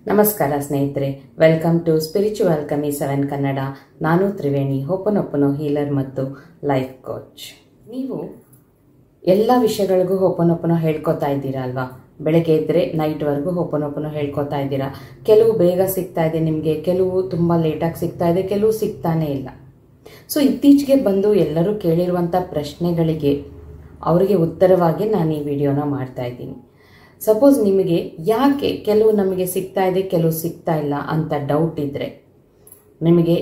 ನಮಸ್ಕಾರ ಸ್ನೇಹಿತರೆ, welcome to spiritual ಆಲ್ಕಮಿ 7 Kannada. ನಾನು ತ್ರಿವೇಣಿ, ಹೋಪನೊಪ್ಪನೋ ಹೀಲರ್ ಮತ್ತು ಲೈಫ್ ಕೋಚ್. ನೀವು ಎಲ್ಲ ವಿಷಯಗಳಿಗೂ ಹೋಪನೊಪ್ಪನೋ ಹೇಳ್ಕೊತಾ ಇದ್ದೀರಾ ಅಲ್ವಾ? ಬೆಳಗ್ಗೆ ಎದ್ದರೆ ನೈಟ್ವರೆಗೂ ಹೋಪನೊಪ್ಪನೋ ಹೇಳ್ಕೊತಾ ಇದ್ದೀರಾ. ಕೆಲವು ಬೇಗ ಸಿಗ್ತಾ ಇದೆ ನಿಮಗೆ, ಕೆಲವು ತುಂಬ ಲೇಟಾಗಿ ಸಿಗ್ತಾ ಇದೆ, ಕೆಲವು ಸಿಗ್ತಾನೇ ಇಲ್ಲ. ಸೊ ಇತ್ತೀಚೆಗೆ ಬಂದು ಎಲ್ಲರೂ ಕೇಳಿರುವಂಥ ಪ್ರಶ್ನೆಗಳಿಗೆ ಅವರಿಗೆ ಉತ್ತರವಾಗಿ ನಾನು ಈ ವಿಡಿಯೋನ ಮಾಡ್ತಾ ಇದ್ದೀನಿ. ಸಪೋಸ್ ನಿಮಗೆ ಯಾಕೆ ಕೆಲವು ನಮಗೆ ಸಿಗ್ತಾ ಇದೆ, ಕೆಲವು ಸಿಗ್ತಾ ಇಲ್ಲ ಅಂತ ಡೌಟ್ ಇದ್ದರೆ ನಿಮಗೆ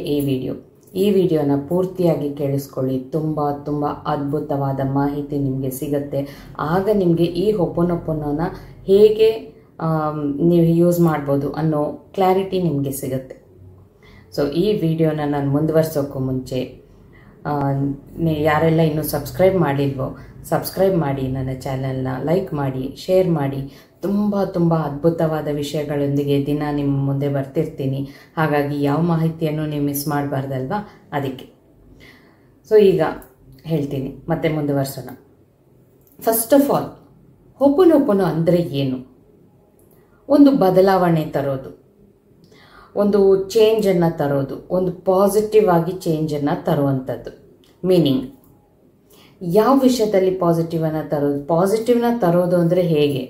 ಈ ವಿಡಿಯೋನ ಪೂರ್ತಿಯಾಗಿ ಕೇಳಿಸ್ಕೊಳ್ಳಿ. ತುಂಬ ಅದ್ಭುತವಾದ ಮಾಹಿತಿ ನಿಮಗೆ ಸಿಗುತ್ತೆ. ಆಗ ನಿಮಗೆ ಈ ಹೋಪನೊಪ್ಪನೋನ ಹೇಗೆ ನೀವು ಯೂಸ್ ಮಾಡ್ಬೋದು ಅನ್ನೋ ಕ್ಲಾರಿಟಿ ನಿಮಗೆ ಸಿಗುತ್ತೆ. ಸೊ ಈ ವಿಡಿಯೋನ ನಾನು ಮುಂದುವರ್ಸೋಕ್ಕೂ ಮುಂಚೆ ಯಾರೆಲ್ಲ ಇನ್ನೂ ಸಬ್ಸ್ಕ್ರೈಬ್ ಮಾಡಿಲ್ವೋ ಸಬ್ಸ್ಕ್ರೈಬ್ ಮಾಡಿ, ನನ್ನ ಚಾನಲ್ನ ಲೈಕ್ ಮಾಡಿ, ಶೇರ್ ಮಾಡಿ. ತುಂಬ ಅದ್ಭುತವಾದ ವಿಷಯಗಳೊಂದಿಗೆ ದಿನ ನಿಮ್ಮ ಮುಂದೆ ಬರ್ತಿರ್ತೀನಿ. ಹಾಗಾಗಿ ಯಾವ ಮಾಹಿತಿಯನ್ನು ನೀವು ಮಿಸ್ ಮಾಡಬಾರ್ದಲ್ವಾ, ಅದಕ್ಕೆ. ಸೊ ಈಗ ಹೇಳ್ತೀನಿ, ಮತ್ತೆ ಮುಂದುವರ್ಸೋಣ. ಫಸ್ಟ್ ಆಫ್ ಆಲ್, ಹೋಪನೊಪ್ಪನೋ ಅಂದರೆ ಏನು? ಒಂದು ಬದಲಾವಣೆ ತರೋದು, ಒಂದು ಚೇಂಜನ್ನು ತರೋದು, ಒಂದು ಪಾಸಿಟಿವ್ ಆಗಿ ಚೇಂಜನ್ನು ತರುವಂಥದ್ದು. ಮೀನಿಂಗ್ ಯಾವ ವಿಷಯದಲ್ಲಿ ಪಾಸಿಟಿವ್ನ ತರೋದು ಅಂದರೆ ಹೇಗೆ?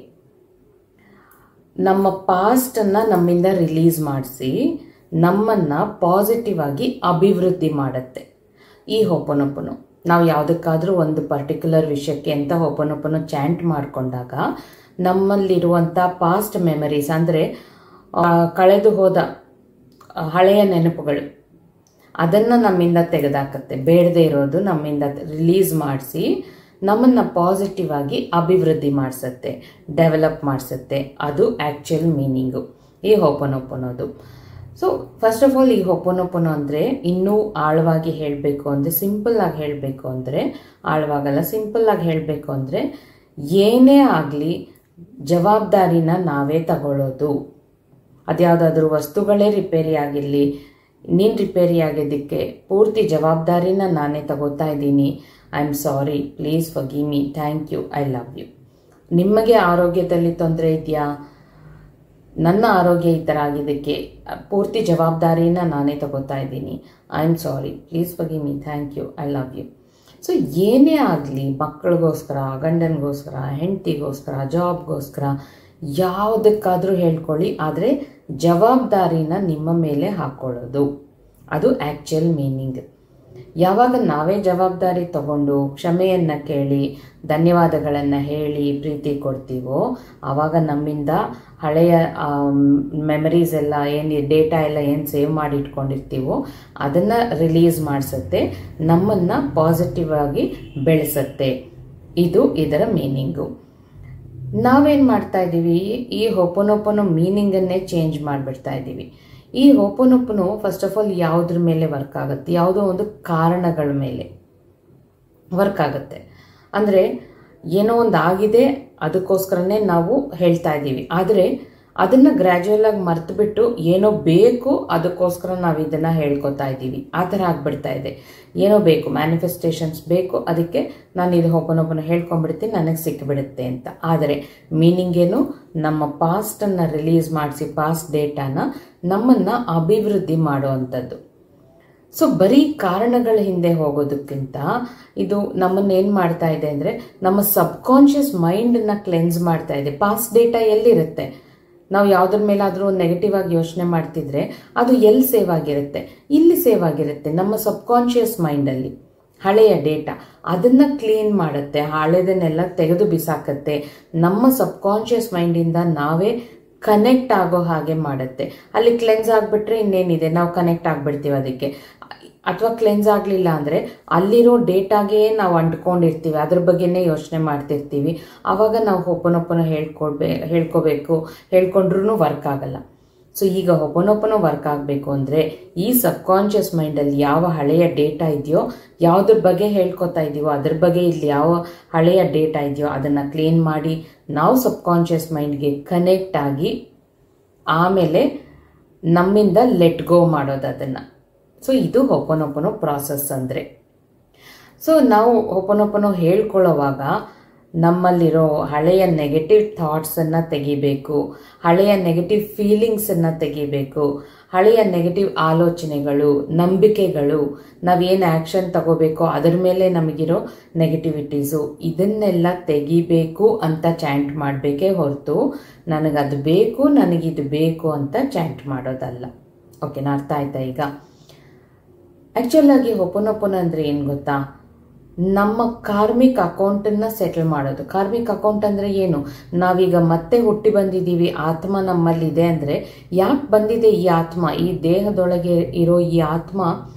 ನಮ್ಮ ಪಾಸ್ಟನ್ನು ನಮ್ಮಿಂದ ರಿಲೀಸ್ ಮಾಡಿಸಿ ನಮ್ಮನ್ನು ಪಾಸಿಟಿವ್ ಆಗಿ ಅಭಿವೃದ್ಧಿ ಮಾಡುತ್ತೆ ಈ ಹೋಪನೊಪ್ಪನೋ. ನಾವು ಯಾವುದಕ್ಕಾದರೂ ಒಂದು ಪರ್ಟಿಕ್ಯುಲರ್ ವಿಷಯಕ್ಕೆ ಅಂತ ಹೋಪನೊಪ್ಪನೋ ಚಾಂಟ್ ಮಾಡಿಕೊಂಡಾಗ ನಮ್ಮಲ್ಲಿರುವಂಥ ಪಾಸ್ಟ್ ಮೆಮರೀಸ್, ಅಂದರೆ ಕಳೆದು ಹೋದ ಹಳೆಯ ನೆನಪುಗಳು, ಅದನ್ನು ನಮ್ಮಿಂದ ತೆಗೆದಾಕತ್ತೆ. ಬೇಡದೇ ಇರೋದು ನಮ್ಮಿಂದ ರಿಲೀಸ್ ಮಾಡಿಸಿ ನಮ್ಮನ್ನು ಪಾಸಿಟಿವ್ ಆಗಿ ಅಭಿವೃದ್ಧಿ ಮಾಡಿಸುತ್ತೆ, ಡೆವಲಪ್ ಮಾಡಿಸುತ್ತೆ. ಅದು ಆ್ಯಕ್ಚುಯಲ್ ಮೀನಿಂಗು ಈ ಹೋಪನೊಪ್ಪನೋದು. ಸೊ ಫಸ್ಟ್ ಆಫ್ ಆಲ್, ಈ ಹೋಪನೊಪ್ಪನೋ ಅಂದರೆ ಇನ್ನೂ ಆಳವಾಗಿ ಹೇಳಬೇಕು ಅಂದರೆ, ಸಿಂಪಲ್ಲಾಗಿ ಹೇಳಬೇಕು ಅಂದರೆ, ಆಳವಾಗಲ್ಲ, ಸಿಂಪಲ್ಲಾಗಿ ಹೇಳಬೇಕು ಅಂದರೆ, ಏನೇ ಆಗಲಿ ಜವಾಬ್ದಾರಿನ ನಾವೇ ತಗೊಳ್ಳೋದು. ಅದ್ಯಾವುದಾದ್ರೂ ವಸ್ತುಗಳೇ ರಿಪೇರಿ ಆಗಿರಲಿ, ನೀನು ರಿಪೇರಿ ಆಗಿದ್ದಕ್ಕೆ ಪೂರ್ತಿ ಜವಾಬ್ದಾರಿನ ನಾನೇ ತಗೋತಾ ಇದ್ದೀನಿ. I am sorry, please forgive me, thank you, I love you. ನಿಮಗೆ ಆರೋಗ್ಯದಲ್ಲಿ ತೊಂದರೆ ಇದೆಯಾ? ನನ್ನ ಆರೋಗ್ಯ ಈ ಥರ ಆಗಿದ್ದಕ್ಕೆ ಪೂರ್ತಿ ಜವಾಬ್ದಾರಿನ ನಾನೇ ತಗೋತಾ ಇದ್ದೀನಿ. I am sorry, please forgive me, thank you, I love you. So ಏನೇ ಆಗಲಿ, ಮಕ್ಕಳಿಗೋಸ್ಕರ, ಗಂಡನಿಗೋಸ್ಕರ, ಹೆಂಡತಿಗೋಸ್ಕರ, ಜಾಬ್ಗೋಸ್ಕರ, ಯಾವುದಕ್ಕಾದರೂ ಹೇಳ್ಕೊಳ್ಳಿ, ಆದರೆ ಜವಾಬ್ದಾರಿನ ನಿಮ್ಮ ಮೇಲೆ ಹಾಕ್ಕೊಳ್ಳೋದು, ಅದು ಆ್ಯಕ್ಚುಯಲ್ ಮೀನಿಂಗ್. ಯಾವಾಗ ನಾವೇ ಜವಾಬ್ದಾರಿ ತಗೊಂಡು ಕ್ಷಮೆಯನ್ನು ಕೇಳಿ ಧನ್ಯವಾದಗಳನ್ನು ಹೇಳಿ ಪ್ರೀತಿ ಕೊಡ್ತೀವೋ, ಆವಾಗ ನಮ್ಮಿಂದ ಹಳೆಯ ಮೆಮರೀಸ್ ಎಲ್ಲ ಏನು ಡೇಟಾ ಎಲ್ಲ ಏನು ಸೇವ್ ಮಾಡಿ ಇಟ್ಕೊಂಡಿರ್ತೀವೋ ಅದನ್ನು ರಿಲೀಸ್ ಮಾಡಿಸುತ್ತೆ, ನಮ್ಮನ್ನು ಪಾಸಿಟಿವ್ ಆಗಿ ಬೆಳೆಸುತ್ತೆ. ಇದು ಇದರ ಮೀನಿಂಗು. ನಾವೇನು ಮಾಡ್ತಾ ಇದ್ದೀವಿ, ಈ ಹೋಪನೊಪ್ಪನೋ ಮೀನಿಂಗನ್ನೇ ಚೇಂಜ್ ಮಾಡಿಬಿಡ್ತಾ ಇದ್ದೀವಿ. ಈ ಹೋಪನೊಪ್ಪನೋ ಫಸ್ಟ್ ಆಫ್ ಆಲ್ ಯಾವುದ್ರ ಮೇಲೆ ವರ್ಕ್ ಆಗುತ್ತೆ? ಯಾವುದೋ ಒಂದು ಕಾರಣಗಳ ಮೇಲೆ ವರ್ಕ್ ಆಗುತ್ತೆ. ಅಂದರೆ ಏನೋ ಒಂದು ಆಗಿದೆ, ಅದಕ್ಕೋಸ್ಕರನೇ ನಾವು ಹೇಳ್ತಾ ಇದ್ದೀವಿ. ಆದರೆ ಅದನ್ನು ಗ್ರ್ಯಾಜುವಲ್ ಆಗಿ ಮರೆತುಬಿಟ್ಟು ಏನೋ ಬೇಕು ಅದಕ್ಕೋಸ್ಕರ ನಾವು ಇದನ್ನು ಹೇಳ್ಕೊತಾ ಇದ್ದೀವಿ. ಆ ಥರ ಆಗಿಬಿಡ್ತಾ ಇದೆ. ಏನೋ ಬೇಕು, ಮ್ಯಾನಿಫೆಸ್ಟೇಷನ್ಸ್ ಬೇಕು, ಅದಕ್ಕೆ ನಾನು ಇದು ಹೋಪನೊಪ್ಪನೋ ಹೇಳ್ಕೊಂಡ್ಬಿಡ್ತೀನಿ, ನನಗೆ ಸಿಕ್ಕಿಬಿಡುತ್ತೆ ಅಂತ. ಆದರೆ ಮೀನಿಂಗ್ ಏನು? ನಮ್ಮ ಪಾಸ್ಟನ್ನು ರಿಲೀಸ್ ಮಾಡಿಸಿ, ಪಾಸ್ಟ್ ಡೇಟಾನ ನಮ್ಮನ್ನು ಅಭಿವೃದ್ಧಿ ಮಾಡುವಂಥದ್ದು. ಸೊ ಬರೀ ಕಾರಣಗಳ ಹಿಂದೆ ಹೋಗೋದಕ್ಕಿಂತ ಇದು ನಮ್ಮನ್ನೇನು ಮಾಡ್ತಾ ಇದೆ ಅಂದರೆ, ನಮ್ಮ ಸಬ್ಕಾನ್ಷಿಯಸ್ ಮೈಂಡನ್ನು ಕ್ಲೆನ್ಸ್ ಮಾಡ್ತಾ ಇದೆ. ಪಾಸ್ಟ್ ಡೇಟಾ ಎಲ್ಲಿರುತ್ತೆ? ನಾವು ಯಾವುದ್ರ ಮೇಲಾದರೂ ಒಂದು ನೆಗೆಟಿವ್ ಆಗಿ ಯೋಚನೆ ಮಾಡ್ತಿದ್ರೆ ಅದು ಎಲ್ಲಿ ಸೇವ್ ಆಗಿರುತ್ತೆ? ಇಲ್ಲಿ ಸೇವ್ ಆಗಿರುತ್ತೆ, ನಮ್ಮ ಸಬ್ಕಾನ್ಷಿಯಸ್ ಮೈಂಡಲ್ಲಿ. ಹಳೆಯ ಡೇಟಾ ಅದನ್ನು ಕ್ಲೀನ್ ಮಾಡುತ್ತೆ, ಹಳೆದನ್ನೆಲ್ಲ ತೆಗೆದು ಬಿಸಾಕತ್ತೆ. ನಮ್ಮ ಸಬ್ಕಾನ್ಷಿಯಸ್ ಮೈಂಡಿಂದ ನಾವೇ ಕನೆಕ್ಟ್ ಆಗೋ ಹಾಗೆ ಮಾಡುತ್ತೆ. ಅಲ್ಲಿ ಕ್ಲೆನ್ಸ್ ಆಗಿಬಿಟ್ರೆ ಇನ್ನೇನಿದೆ, ನಾವು ಕನೆಕ್ಟ್ ಆಗಿಬಿಡ್ತೀವಿ ಅದಕ್ಕೆ. ಅಥವಾ ಕ್ಲೆನ್ಸ್ ಆಗಲಿಲ್ಲ ಅಂದರೆ ಅಲ್ಲಿರೋ ಡೇಟಾಗೆ ನಾವು ಅಂಟ್ಕೊಂಡಿರ್ತೀವಿ, ಅದ್ರ ಬಗ್ಗೆನೇ ಯೋಚನೆ ಮಾಡ್ತಿರ್ತೀವಿ. ಆವಾಗ ನಾವು ಹೋಪನೊಪ್ಪನೋ ಹೇಳ್ಕೋಬೇಕು, ಹೇಳ್ಕೊಂಡ್ರೂ ವರ್ಕ್ ಆಗಲ್ಲ. ಸೊ ಈಗ ಹೋಪನೊಪ್ಪನೋ ವರ್ಕ್ ಆಗಬೇಕು ಅಂದರೆ ಈ ಸಬ್ಕಾನ್ಷಿಯಸ್ ಮೈಂಡಲ್ಲಿ ಯಾವ ಹಳೆಯ ಡೇಟಾ ಇದೆಯೋ, ಯಾವುದ್ರ ಬಗ್ಗೆ ಹೇಳ್ಕೊತಾ ಇದೀವೋ ಅದ್ರ ಬಗ್ಗೆ ಇಲ್ಲಿ ಯಾವ ಹಳೆಯ ಡೇಟಾ ಇದೆಯೋ ಅದನ್ನು ಕ್ಲೀನ್ ಮಾಡಿ ನಾವು ಸಬ್ಕಾನ್ಷಿಯಸ್ ಮೈಂಡ್ಗೆ ಕನೆಕ್ಟ್ ಆಗಿ ಆಮೇಲೆ ನಮ್ಮಿಂದ ಲೆಟ್ ಗೋ ಮಾಡೋದು ಅದನ್ನು. ಸೊ ಇದು ಹೋಪನೊಪ್ಪನೋ ಪ್ರಾಸೆಸ್ ಅಂದರೆ. ಸೊ ನಾವು ಹೋಪನೊಪ್ಪನೋ ಹೇಳ್ಕೊಳ್ಳೋವಾಗ ನಮ್ಮಲ್ಲಿರೋ ಹಳೆಯ ನೆಗೆಟಿವ್ ಥಾಟ್ಸನ್ನು ತೆಗಿಬೇಕು, ಹಳೆಯ ನೆಗೆಟಿವ್ ಫೀಲಿಂಗ್ಸನ್ನು ತೆಗಿಬೇಕು, ಹಳೆಯ ನೆಗೆಟಿವ್ ಆಲೋಚನೆಗಳು, ನಂಬಿಕೆಗಳು, ನಾವೇನು ಆ್ಯಕ್ಷನ್ ತಗೋಬೇಕೋ ಅದರ ಮೇಲೆ ನಮಗಿರೋ ನೆಗೆಟಿವಿಟೀಸು, ಇದನ್ನೆಲ್ಲ ತೆಗಿಬೇಕು ಅಂತ ಚಾಂಟ್ ಮಾಡಬೇಕೇ ಹೊರತು ನನಗದು ಬೇಕು, ನನಗಿದು ಬೇಕು ಅಂತ ಚಾಂಟ್ ಮಾಡೋದಲ್ಲ. ಓಕೆನಾ, ಅರ್ಥ ಆಯ್ತಾ? ಈಗ ಆ್ಯಕ್ಚುಲಾಗಿ ಹೋಪೋನೋಪೋನೋ ಅಂದರೆ ಏನು ಗೊತ್ತಾ? ನಮ್ಮ ಕಾರ್ಮಿಕ್ ಅಕೌಂಟನ್ನು ಸೆಟಲ್ ಮಾಡೋದು. ಕಾರ್ಮಿಕ್ ಅಕೌಂಟ್ ಅಂದರೆ ಏನು? ನಾವೀಗ ಮತ್ತೆ ಹುಟ್ಟಿ ಬಂದಿದ್ದೀವಿ, ಆತ್ಮ ನಮ್ಮಲ್ಲಿದೆ ಅಂದರೆ ಯಾಕೆ ಬಂದಿದೆ ಈ ಆತ್ಮ? ಈ ದೇಹದೊಳಗೆ ಇರೋ ಈ ಆತ್ಮ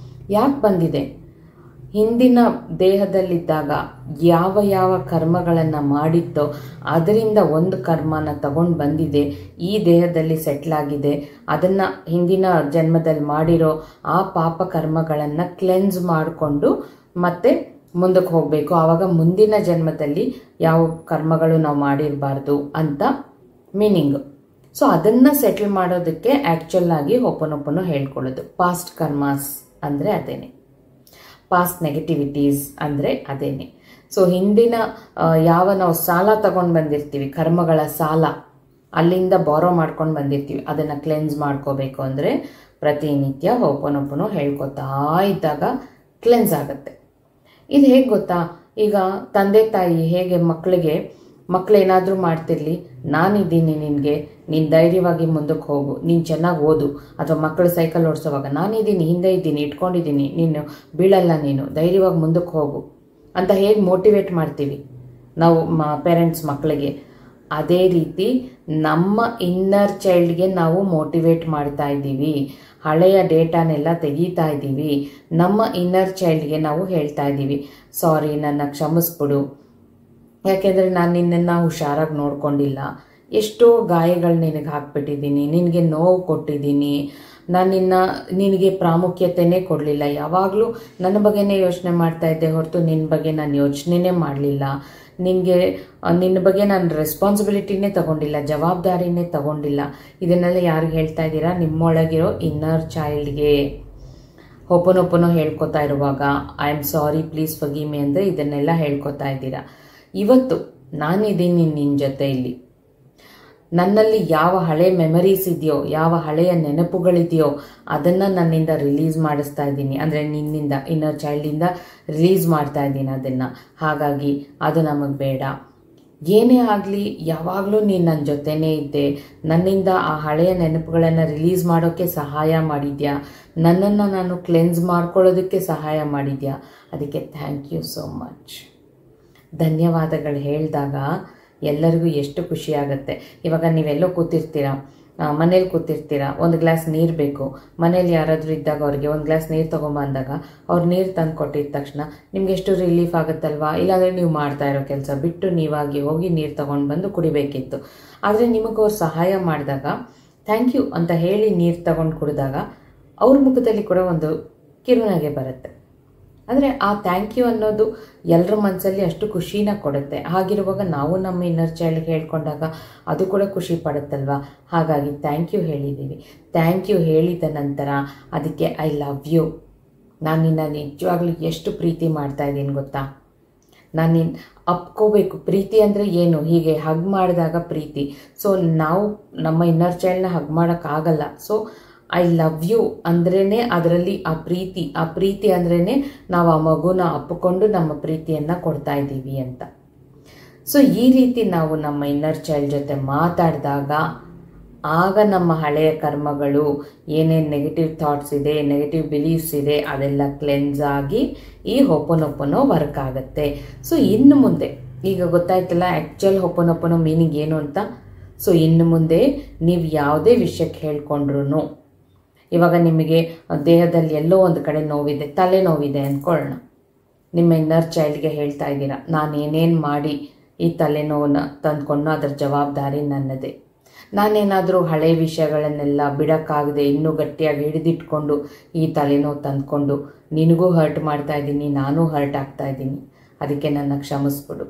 ಯಾಕೆ ಬಂದಿದೆ? ಹಿಂದಿನ ದೇಹದಲ್ಲಿದ್ದಾಗ ಯಾವ ಯಾವ ಕರ್ಮಗಳನ್ನು ಮಾಡಿತ್ತೋ ಅದರಿಂದ ಒಂದು ಕರ್ಮನ ತಗೊಂಡು ಬಂದಿದೆ, ಈ ದೇಹದಲ್ಲಿ ಸೆಟ್ಲಾಗಿದೆ. ಅದನ್ನು ಹಿಂದಿನ ಜನ್ಮದಲ್ಲಿ ಮಾಡಿರೋ ಆ ಪಾಪ ಕರ್ಮಗಳನ್ನು ಕ್ಲೆನ್ಸ್ ಮಾಡಿಕೊಂಡು ಮತ್ತೆ ಮುಂದಕ್ಕೆ ಹೋಗಬೇಕು. ಆವಾಗ ಮುಂದಿನ ಜನ್ಮದಲ್ಲಿ ಯಾವ ಕರ್ಮಗಳು ನಾವು ಮಾಡಿರಬಾರ್ದು ಅಂತ ಮೀನಿಂಗು. ಸೊ ಅದನ್ನು ಸೆಟಲ್ ಮಾಡೋದಕ್ಕೆ ಆ್ಯಕ್ಚುಲ್ ಆಗಿ ಹೋಪೋನೋಪೋನೋ ಹೇಳ್ಕೊಳ್ಳೋದು. ಪಾಸ್ಟ್ ಕರ್ಮಾಸ್ ಅಂದರೆ ಅದೇನೆ, ಪಾಸ್ಟ್ ನೆಗೆಟಿವಿಟೀಸ್ ಅಂದರೆ ಅದೇನೆ. ಸೊ ಹಿಂದಿನ ಯಾವ ನಾವು ಸಾಲ ತಗೊಂಡು ಬಂದಿರ್ತೀವಿ, ಕರ್ಮಗಳ ಸಾಲ, ಅಲ್ಲಿಂದ ಬಾರೋ ಮಾಡ್ಕೊಂಡು ಬಂದಿರ್ತೀವಿ, ಅದನ್ನು ಕ್ಲೆನ್ಸ್ ಮಾಡ್ಕೋಬೇಕು ಅಂದರೆ ಪ್ರತಿನಿತ್ಯ ಹೋಪೋನೋಪೋನೋ ಹೇಳ್ಕೊತಾ ಇದ್ದಾಗ ಕ್ಲೆನ್ಸ್ ಆಗುತ್ತೆ. ಇದು ಹೇಗೆ ಗೊತ್ತಾ? ಈಗ ತಂದೆ ತಾಯಿ ಹೇಗೆ ಮಕ್ಕಳೇನಾದರೂ ಮಾಡ್ತಿರ್ಲಿ, ನಾನಿದ್ದೀನಿ ನಿನಗೆ, ನೀನು ಧೈರ್ಯವಾಗಿ ಮುಂದಕ್ಕೆ ಹೋಗು, ನೀನು ಚೆನ್ನಾಗಿ ಓದು, ಅಥವಾ ಮಕ್ಕಳು ಸೈಕಲ್ ಓಡಿಸೋವಾಗ ನಾನಿದ್ದೀನಿ, ಹಿಂದೆ ಇದ್ದೀನಿ, ಇಟ್ಕೊಂಡಿದ್ದೀನಿ, ನೀನು ಬೀಳಲ್ಲ, ನೀನು ಧೈರ್ಯವಾಗಿ ಮುಂದಕ್ಕೆ ಹೋಗು ಅಂತ ಹೇಗೆ ಮೋಟಿವೇಟ್ ಮಾಡ್ತೀವಿ ನಾವು ಪೇರೆಂಟ್ಸ್ ಮಕ್ಕಳಿಗೆ, ಅದೇ ರೀತಿ ನಮ್ಮ ಇನ್ನರ್ ಚೈಲ್ಡ್ಗೆ ನಾವು ಮೋಟಿವೇಟ್ ಮಾಡ್ತಾ ಇದ್ದೀವಿ. ಹಳೆಯ ಡೇಟಾನೆಲ್ಲ ತೆಗೀತಾ ಇದ್ದೀವಿ. ನಮ್ಮ ಇನ್ನರ್ ಚೈಲ್ಡ್ಗೆ ನಾವು ಹೇಳ್ತಾ ಇದ್ದೀವಿ, ಸಾರಿ, ನನ್ನ ಕ್ಷಮಿಸ್ಬಿಡು, ಯಾಕೆಂದರೆ ನಾನು ನಿನ್ನನ್ನು ಹುಷಾರಾಗಿ ನೋಡ್ಕೊಂಡಿಲ್ಲ, ಎಷ್ಟೋ ಗಾಯಗಳು ನಿನಗೆ ಹಾಕ್ಬಿಟ್ಟಿದ್ದೀನಿ, ನಿನಗೆ ನೋವು ಕೊಟ್ಟಿದ್ದೀನಿ, ನಿನಗೆ ಪ್ರಾಮುಖ್ಯತೆಯೇ ಕೊಡಲಿಲ್ಲ, ಯಾವಾಗಲೂ ನನ್ನ ಬಗ್ಗೆನೇ ಯೋಚನೆ ಮಾಡ್ತಾ ಇದ್ದೆ ಹೊರತು ನಿನ್ನ ಬಗ್ಗೆ ನಾನು ಯೋಚನೆನೇ ಮಾಡಲಿಲ್ಲ, ನಿನ್ನ ಬಗ್ಗೆ ನಾನು ರೆಸ್ಪಾನ್ಸಿಬಿಲಿಟಿನೇ ತಗೊಂಡಿಲ್ಲ, ಜವಾಬ್ದಾರಿನೇ ತಗೊಂಡಿಲ್ಲ. ಇದನ್ನೆಲ್ಲ ಯಾರಿಗೆ ಹೇಳ್ತಾ ಇದ್ದೀರಾ? ನಿಮ್ಮೊಳಗಿರೋ ಇನ್ನರ್ ಚೈಲ್ಡ್ಗೆ. ಹೋಪೋನೋಪೋನೋ ಹೇಳ್ಕೊತಾ ಇರುವಾಗ I am sorry, please forgive me ಅಂದರೆ ಇದನ್ನೆಲ್ಲ ಹೇಳ್ಕೊತಾ ಇದ್ದೀರಾ. ಇವತ್ತು ನಾನಿದ್ದೀನಿ ನಿನ್ನ ಜೊತೆ ಇಲ್ಲಿ. ನನ್ನಲ್ಲಿ ಯಾವ ಹಳೆ ಮೆಮರೀಸ್ ಇದೆಯೋ, ಯಾವ ಹಳೆಯ ನೆನಪುಗಳಿದೆಯೋ ಅದನ್ನು ನನ್ನಿಂದ ರಿಲೀಸ್ ಮಾಡಿಸ್ತಾ ಇದ್ದೀನಿ, ಅಂದರೆ ನಿನ್ನಿಂದ, ಇನ್ನರ್ ಚೈಲ್ಡಿಂದ ರಿಲೀಸ್ ಮಾಡ್ತಾ ಇದ್ದೀನಿ ಅದನ್ನು. ಹಾಗಾಗಿ ಅದು ನಮಗೆ ಬೇಡ. ಏನೇ ಆಗಲಿ ಯಾವಾಗಲೂ ನೀನು ನನ್ನ ಜೊತೆನೇ ಇದ್ದೆ, ನನ್ನಿಂದ ಆ ಹಳೆಯ ನೆನಪುಗಳನ್ನು ರಿಲೀಸ್ ಮಾಡೋಕ್ಕೆ ಸಹಾಯ ಮಾಡಿದ್ಯಾ, ನನ್ನನ್ನು ನಾನು ಕ್ಲೆನ್ಸ್ ಮಾಡ್ಕೊಳ್ಳೋದಕ್ಕೆ ಸಹಾಯ ಮಾಡಿದ್ಯಾ, ಅದಕ್ಕೆ ಥ್ಯಾಂಕ್ ಯು ಸೋ ಮಚ್. ಧನ್ಯವಾದಗಳು ಹೇಳಿದಾಗ ಎಲ್ಲರಿಗೂ ಎಷ್ಟು ಖುಷಿಯಾಗುತ್ತೆ. ಇವಾಗ ನೀವೆಲ್ಲೋ ಕೂತಿರ್ತೀರ, ಮನೇಲಿ ಕೂತಿರ್ತೀರ, ಒಂದು ಗ್ಲಾಸ್ ನೀರು ಬೇಕು, ಮನೇಲಿ ಯಾರಾದರೂ ಇದ್ದಾಗ ಅವ್ರಿಗೆ ಒಂದು ಗ್ಲಾಸ್ ನೀರು ತೊಗೊಂಬಂದಾಗ ಅವ್ರು ನೀರು ತಂದು ಕೊಟ್ಟಿದ ತಕ್ಷಣ ನಿಮ್ಗೆ ಎಷ್ಟು ರಿಲೀಫ್ ಆಗುತ್ತಲ್ವಾ? ಇಲ್ಲಾಂದರೆ ನೀವು ಮಾಡ್ತಾ ಇರೋ ಕೆಲಸ ಬಿಟ್ಟು ನೀವಾಗಿ ಹೋಗಿ ನೀರು ತೊಗೊಂಡು ಬಂದು ಕುಡಿಬೇಕಿತ್ತು. ಆದರೆ ನಿಮಗೆ ಅವ್ರು ಸಹಾಯ ಮಾಡಿದಾಗ ಥ್ಯಾಂಕ್ ಯು ಅಂತ ಹೇಳಿ ನೀರು ತಗೊಂಡು ಕುಡಿದಾಗ ಅವ್ರ ಮುಖದಲ್ಲಿ ಕೂಡ ಒಂದು ಕಿರುನಗೆ ಬರುತ್ತೆ. ಅಂದರೆ ಆ ಥ್ಯಾಂಕ್ ಯು ಅನ್ನೋದು ಎಲ್ಲರ ಮನಸ್ಸಲ್ಲಿ ಅಷ್ಟು ಖುಷಿನ ಕೊಡುತ್ತೆ. ಹಾಗಿರುವಾಗ ನಾವು ನಮ್ಮ ಇನ್ನರ್ ಚೈಲ್ಡ್ಗೆ ಹೇಳ್ಕೊಂಡಾಗ ಅದು ಕೂಡ ಖುಷಿ ಪಡುತ್ತಲ್ವ? ಹಾಗಾಗಿ ಥ್ಯಾಂಕ್ ಯು ಹೇಳಿದ್ದೀವಿ. ಥ್ಯಾಂಕ್ ಯು ಹೇಳಿದ ನಂತರ ಅದಕ್ಕೆ ಐ ಲವ್ ಯು, ನಾನು ನಿನ್ನ ನಿಜವಾಗ್ಲೂ ಎಷ್ಟು ಪ್ರೀತಿ ಮಾಡ್ತಾ ಇದ್ದೀನಿ ಗೊತ್ತಾ? ನಾನು ನಿನ್ನ ಅಪ್ಕೋಬೇಕು. ಪ್ರೀತಿ ಅಂದರೆ ಏನು? ಹೀಗೆ ಹಗ್ ಮಾಡಿದಾಗ ಪ್ರೀತಿ. ಸೊ ನಾವು ನಮ್ಮ ಇನ್ನರ್ ಚೈಲ್ಡ್ನ ಹಗ್ ಮಾಡೋಕ್ಕಾಗಲ್ಲ. ಸೊ ಐ ಲವ್ ಯು ಅಂದ್ರೇ ಅದರಲ್ಲಿ ಆ ಪ್ರೀತಿ ಅಂದ್ರೇ ನಾವು ಆ ಮಗುನ ಅಪ್ಪಿಕೊಂಡು ನಮ್ಮ ಪ್ರೀತಿಯನ್ನು ಕೊಡ್ತಾ ಇದ್ದೀವಿ ಅಂತ. ಸೊ ಈ ರೀತಿ ನಾವು ನಮ್ಮ ಇನ್ನರ್ ಚೈಲ್ಡ್ ಜೊತೆ ಮಾತಾಡಿದಾಗ ಆಗ ನಮ್ಮ ಹಳೆಯ ಕರ್ಮಗಳು, ಏನೇನು ನೆಗೆಟಿವ್ ಥಾಟ್ಸ್ ಇದೆ, ನೆಗೆಟಿವ್ ಬಿಲೀಫ್ಸ್ ಇದೆ, ಅದೆಲ್ಲ ಕ್ಲೆನ್ಸ್ ಆಗಿ ಈ ಹೋಪೋನೋಪೋನೋ ವರ್ಕ್ ಆಗುತ್ತೆ. ಸೊ ಇನ್ನು ಮುಂದೆ ಈಗ ಗೊತ್ತಾಯ್ತಲ್ಲ ಆ್ಯಕ್ಚುಯಲ್ ಹೋಪೋನೋಪೋನೋ ಮೀನಿಂಗ್ ಏನು ಅಂತ. ಸೊ ಇನ್ನು ಮುಂದೆ ನೀವು ಯಾವುದೇ ವಿಷಯಕ್ಕೆ ಹೇಳ್ಕೊಂಡ್ರು, ಇವಾಗ ನಿಮಗೆ ದೇಹದಲ್ಲಿ ಎಲ್ಲೋ ಒಂದು ಕಡೆ ನೋವಿದೆ, ತಲೆನೋವಿದೆ ಅಂದ್ಕೊಳ್ಳೋಣ, ನಿಮ್ಮ ಇನ್ನರ್ ಚೈಲ್ಡ್ಗೆ ಹೇಳ್ತಾ ಇದ್ದೀರಾ, ನಾನು ಏನೇನು ಮಾಡಿ ಈ ತಲೆನೋವನ್ನು ತಂದ್ಕೊಂಡು ಅದರ ಜವಾಬ್ದಾರಿ ನನ್ನದೇ. ನಾನೇನಾದರೂ ಹಳೆ ವಿಷಯಗಳನ್ನೆಲ್ಲ ಬಿಡೋಕ್ಕಾಗದೆ ಇನ್ನೂ ಗಟ್ಟಿಯಾಗಿ ಹಿಡಿದಿಟ್ಕೊಂಡು ಈ ತಲೆನೋವು ತಂದ್ಕೊಂಡು ನಿನಗೂ ಹರ್ಟ್ ಮಾಡ್ತಾ ಇದ್ದೀನಿ, ನಾನೂ ಹರ್ಟ್ ಆಗ್ತಾ ಇದ್ದೀನಿ, ಅದಕ್ಕೆ ನನ್ನ ಕ್ಷಮಿಸ್ಬಿಡು.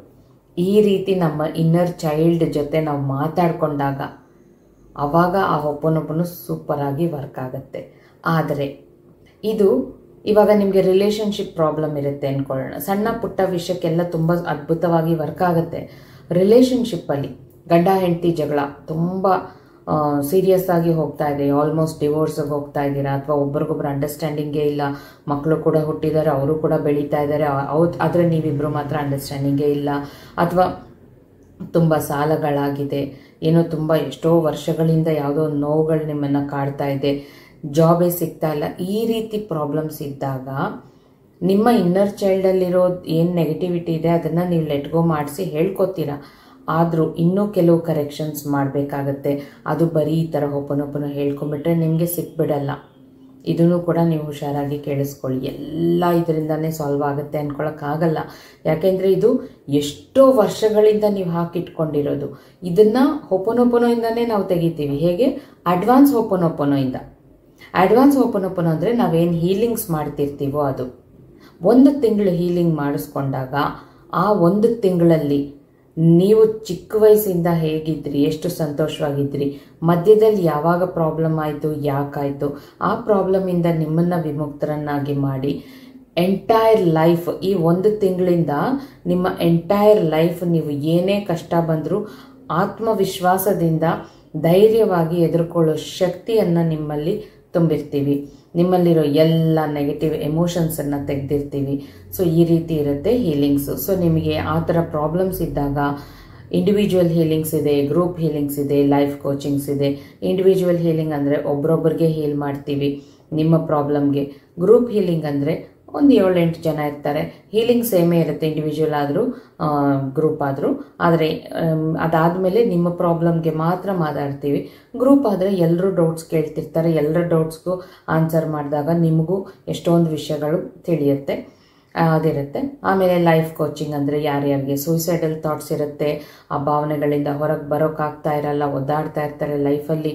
ಈ ರೀತಿ ನಮ್ಮ ಇನ್ನರ್ ಚೈಲ್ಡ್ ಜೊತೆ ನಾವು ಮಾತಾಡಿಕೊಂಡಾಗ ಆವಾಗ ಆ ಹೋಪೋನೋಪೋನೋ ಸೂಪರಾಗಿ ವರ್ಕ್ ಆಗುತ್ತೆ. ಆದರೆ ಇದು ಇವಾಗ ನಿಮಗೆ ರಿಲೇಷನ್ಶಿಪ್ ಪ್ರಾಬ್ಲಮ್ ಇರುತ್ತೆ ಅಂದ್ಕೊಳ್ಳೋಣ. ಸಣ್ಣ ಪುಟ್ಟ ವಿಷಯಕ್ಕೆಲ್ಲ ತುಂಬ ಅದ್ಭುತವಾಗಿ ವರ್ಕ್ ಆಗುತ್ತೆ. ರಿಲೇಷನ್ಶಿಪ್ಪಲ್ಲಿ ಗಂಡ ಹೆಂಡತಿ ಜಗಳ ತುಂಬ ಸೀರಿಯಸ್ ಆಗಿ ಹೋಗ್ತಾ ಇದೆ, ಆಲ್ಮೋಸ್ಟ್ ಡಿವೋರ್ಸ್ಗೆ ಹೋಗ್ತಾ ಇದ್ದೀರಾ, ಅಥವಾ ಒಬ್ರಿಗೊಬ್ರು ಅಂಡರ್ಸ್ಟ್ಯಾಂಡಿಂಗೇ ಇಲ್ಲ, ಮಕ್ಕಳು ಕೂಡ ಹುಟ್ಟಿದ್ದಾರೆ, ಅವರು ಕೂಡ ಬೆಳೀತಾ ಇದ್ದಾರೆ, ಆದರೆ ನೀವಿಬ್ಬರು ಮಾತ್ರ ಅಂಡರ್ಸ್ಟ್ಯಾಂಡಿಂಗೇ ಇಲ್ಲ, ಅಥವಾ ತುಂಬ ಸಾಲಗಳಾಗಿದೆ, ಏನೋ ತುಂಬ ಎಷ್ಟೋ ವರ್ಷಗಳಿಂದ ಯಾವುದೋ ನೋವುಗಳು ನಿಮ್ಮನ್ನು ಕಾಡ್ತಾ ಇದೆ, ಜಾಬೇ ಸಿಗ್ತಾ ಇಲ್ಲ, ಈ ರೀತಿ ಪ್ರಾಬ್ಲಮ್ಸ್ ಇದ್ದಾಗ ನಿಮ್ಮ ಇನ್ನರ್ ಚೈಲ್ಡಲ್ಲಿರೋ ಏನು ನೆಗೆಟಿವಿಟಿ ಇದೆ ಅದನ್ನು ನೀವು ಲೆಟ್ ಗೋ ಮಾಡಿಸಿ ಹೇಳ್ಕೊತೀರಾ. ಆದರೂ ಇನ್ನೂ ಕೆಲವು ಕರೆಕ್ಷನ್ಸ್ ಮಾಡಬೇಕಾಗತ್ತೆ. ಅದು ಬರೀ ಈ ಥರ ಓಪನ್ ಹೇಳ್ಕೊಂಬಿಟ್ರೆ ನಿಮಗೆ ಸಿಕ್ಬಿಡಲ್ಲ. ಇದನ್ನು ಕೂಡ ನೀವು ಹುಷಾರಾಗಿ ಕೇಳಿಸ್ಕೊಳ್ಳಿ. ಎಲ್ಲ ಇದರಿಂದನೇ ಸಾಲ್ವ್ ಆಗುತ್ತೆ ಅಂದ್ಕೊಳ್ಳೋಕ್ಕಾಗಲ್ಲ. ಯಾಕೆಂದರೆ ಇದು ಎಷ್ಟೋ ವರ್ಷಗಳಿಂದ ನೀವು ಹಾಕಿಟ್ಕೊಂಡಿರೋದು. ಇದನ್ನು ಓಪನೋಯಿಂದನೇ ನಾವು ತೆಗಿತೀವಿ. ಹೇಗೆ? ಅಡ್ವಾನ್ಸ್ ಓಪನೋಯಿಂದ. ಅಡ್ವಾನ್ಸ್ ಓಪನ್ ಅಂದರೆ ನಾವೇನು ಹೀಲಿಂಗ್ಸ್ ಮಾಡ್ತಿರ್ತೀವೋ ಅದು. 1 ತಿಂಗಳು ಹೀಲಿಂಗ್ ಮಾಡಿಸ್ಕೊಂಡಾಗ ಆ 1 ತಿಂಗಳಲ್ಲಿ ನೀವು ಚಿಕ್ಕ ವಯಸ್ಸಿಂದ ಹೇಗಿದ್ರಿ, ಎಷ್ಟು ಸಂತೋಷವಾಗಿದ್ರಿ, ಮಧ್ಯದಲ್ಲಿ ಯಾವಾಗ ಪ್ರಾಬ್ಲಮ್ ಆಯಿತು, ಯಾಕಾಯಿತು, ಆ ಪ್ರಾಬ್ಲಮಿಂದ ನಿಮ್ಮನ್ನು ವಿಮುಕ್ತರನ್ನಾಗಿ ಮಾಡಿ ಎಂಟೈರ್ ಲೈಫ್, ಈ 1 ತಿಂಗಳಿಂದ ನಿಮ್ಮ ಎಂಟೈರ್ ಲೈಫ್ ನೀವು ಏನೇ ಕಷ್ಟ ಬಂದರೂ ಆತ್ಮವಿಶ್ವಾಸದಿಂದ ಧೈರ್ಯವಾಗಿ ಎದುರ್ಕೊಳ್ಳೋ ಶಕ್ತಿಯನ್ನು ನಿಮ್ಮಲ್ಲಿ ತುಂಬಿರ್ತೀವಿ. ನಿಮ್ಮಲ್ಲಿರೋ ಎಲ್ಲ ನೆಗೆಟಿವ್ ಎಮೋಷನ್ಸನ್ನು ತೆಗೆದಿರ್ತೀವಿ. ಸೊ ಈ ರೀತಿ ಇರುತ್ತೆ ಹೀಲಿಂಗ್ಸು. ಸೊ ನಿಮಗೆ ಆ ಥರ ಪ್ರಾಬ್ಲಮ್ಸ್ ಇದ್ದಾಗ ಇಂಡಿವಿಜುವಲ್ ಹೀಲಿಂಗ್ಸ್ ಇದೆ, ಗ್ರೂಪ್ ಹೀಲಿಂಗ್ಸ್ ಇದೆ, ಲೈಫ್ ಕೋಚಿಂಗ್ಸ್ ಇದೆ. ಇಂಡಿವಿಜುವಲ್ ಹೀಲಿಂಗ್ ಅಂದರೆ ಒಬ್ರೊಬ್ಬರಿಗೆ ಹೀಲ್ ಮಾಡ್ತೀವಿ ನಿಮ್ಮ ಪ್ರಾಬ್ಲಮ್ಗೆ. ಗ್ರೂಪ್ ಹೀಲಿಂಗ್ ಅಂದರೆ ಒಂದು 7-8 ಜನ ಇರ್ತಾರೆ. ಹೀಲಿಂಗ್ ಸೇಮೇ ಇರುತ್ತೆ, ಇಂಡಿವಿಜುವಲ್ ಆದರೂ ಗ್ರೂಪ್ ಆದರೂ. ಆದರೆ ಅದಾದಮೇಲೆ ನಿಮ್ಮ ಪ್ರಾಬ್ಲಮ್ಗೆ ಮಾತ್ರ ಮಾತಾಡ್ತೀವಿ. ಗ್ರೂಪ್ ಆದರೆ ಎಲ್ಲರೂ ಡೌಟ್ಸ್ ಕೇಳ್ತಿರ್ತಾರೆ, ಎಲ್ಲರ ಡೌಟ್ಸ್ಗೂ ಆನ್ಸರ್ ಮಾಡಿದಾಗ ನಿಮಗೂ ಎಷ್ಟೊಂದು ವಿಷಯಗಳು ತಿಳಿಯುತ್ತೆ, ಅದಿರುತ್ತೆ. ಆಮೇಲೆ ಲೈಫ್ ಕೋಚಿಂಗ್ ಅಂದರೆ ಯಾರ್ಯಾರಿಗೆ ಸೂಸೈಡಲ್ ಥಾಟ್ಸ್ ಇರುತ್ತೆ, ಆ ಭಾವನೆಗಳಿಂದ ಹೊರಗೆ ಬರೋಕ್ಕಾಗ್ತಾ ಇರಲ್ಲ, ಒದ್ದಾಡ್ತಾ ಇರ್ತಾರೆ, ಲೈಫಲ್ಲಿ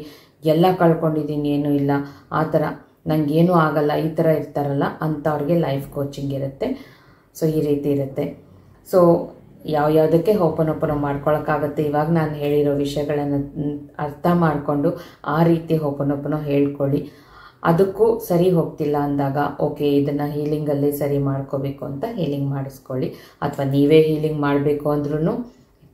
ಎಲ್ಲ ಕಳ್ಕೊಂಡಿದ್ದೀನಿ, ಏನೂ ಇಲ್ಲ, ಆ ಥರ ನನಗೇನೂ ಆಗಲ್ಲ, ಈ ಥರ ಇರ್ತಾರಲ್ಲ ಅಂಥವ್ರಿಗೆ ಲೈಫ್ ಕೋಚಿಂಗ್ ಇರುತ್ತೆ. ಸೊ ಈ ರೀತಿ ಇರುತ್ತೆ. ಸೊ ಯಾವುದಕ್ಕೆ ಓಪನ್ ಮಾಡ್ಕೊಳಕ್ಕಾಗತ್ತೆ. ಇವಾಗ ನಾನು ಹೇಳಿರೋ ವಿಷಯಗಳನ್ನು ಅರ್ಥ ಮಾಡಿಕೊಂಡು ಆ ರೀತಿ ಓಪನ್ ಹೇಳ್ಕೊಳ್ಳಿ. ಅದಕ್ಕೂ ಸರಿ ಹೋಗ್ತಿಲ್ಲ ಅಂದಾಗ ಓಕೆ, ಇದನ್ನು ಹೀಲಿಂಗಲ್ಲೇ ಸರಿ ಮಾಡ್ಕೋಬೇಕು ಅಂತ ಹೀಲಿಂಗ್ ಮಾಡಿಸ್ಕೊಳ್ಳಿ. ಅಥವಾ ನೀವೇ ಹೀಲಿಂಗ್ ಮಾಡಬೇಕು ಅಂದ್ರೂ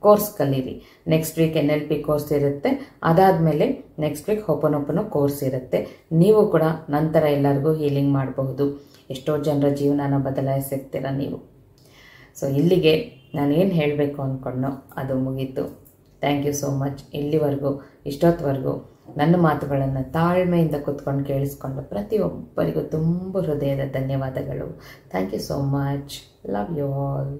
ಕೋರ್ಸ್ ಕಲೀರಿ. ನೆಕ್ಸ್ಟ್ ವೀಕ್ NLP ಕೋರ್ಸ್ ಇರುತ್ತೆ. ಅದಾದಮೇಲೆ ನೆಕ್ಸ್ಟ್ ವೀಕ್ ಓಪನ್ ಕೋರ್ಸ್ ಇರುತ್ತೆ. ನೀವು ಕೂಡ ನಂತರ ಎಲ್ಲರಿಗೂ ಹೀಲಿಂಗ್ ಮಾಡಬಹುದು. ಎಷ್ಟೋ ಜನರ ಜೀವನನ ಬದಲಾಯಿಸಿರ್ತೀರ ನೀವು. ಸೊ ಇಲ್ಲಿಗೆ ನಾನೇನು ಹೇಳಬೇಕು ಅಂದ್ಕೊಂಡೋ ಅದು ಮುಗೀತು. Thank you so much. ಇಲ್ಲಿವರೆಗೂ ಇಷ್ಟೊತ್ತವರೆಗೂ ನನ್ನ ಮಾತುಗಳನ್ನು ತಾಳ್ಮೆಯಿಂದ ಕೂತ್ಕೊಂಡು ಕೇಳಿಸ್ಕೊಂಡು ಪ್ರತಿಯೊಬ್ಬರಿಗೂ ತುಂಬ ಹೃದಯದ ಧನ್ಯವಾದಗಳು. Thank you so much. Love you all.